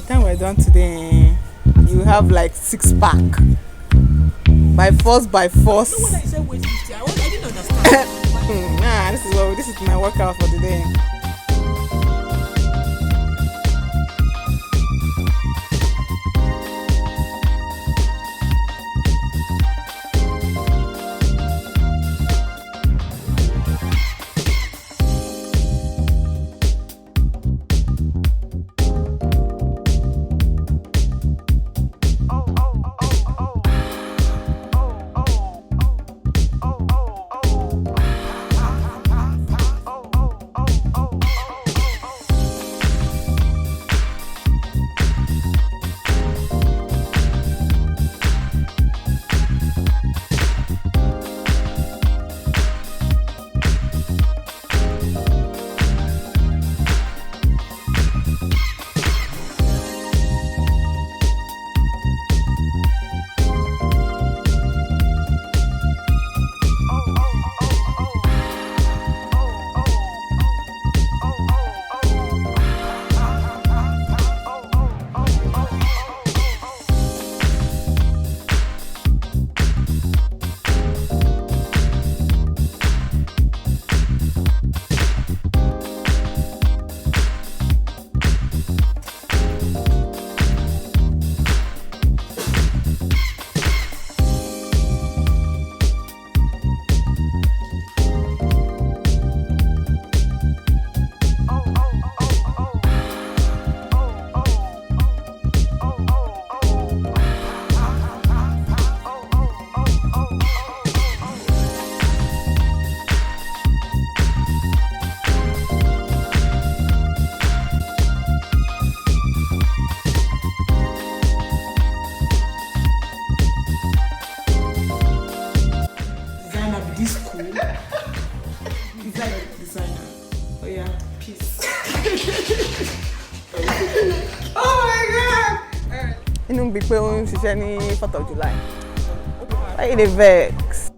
the time we're done today, you have like 6-pack. By force, by force. No wonder you said weight 50. I didn't understand. Nah, this is my workout for the day. This cool. Is that your designer? Oh yeah, peace. Oh my god! Inú bí pé ó ń ṣiṣẹ́ ní 4th of July. Why you dey vex?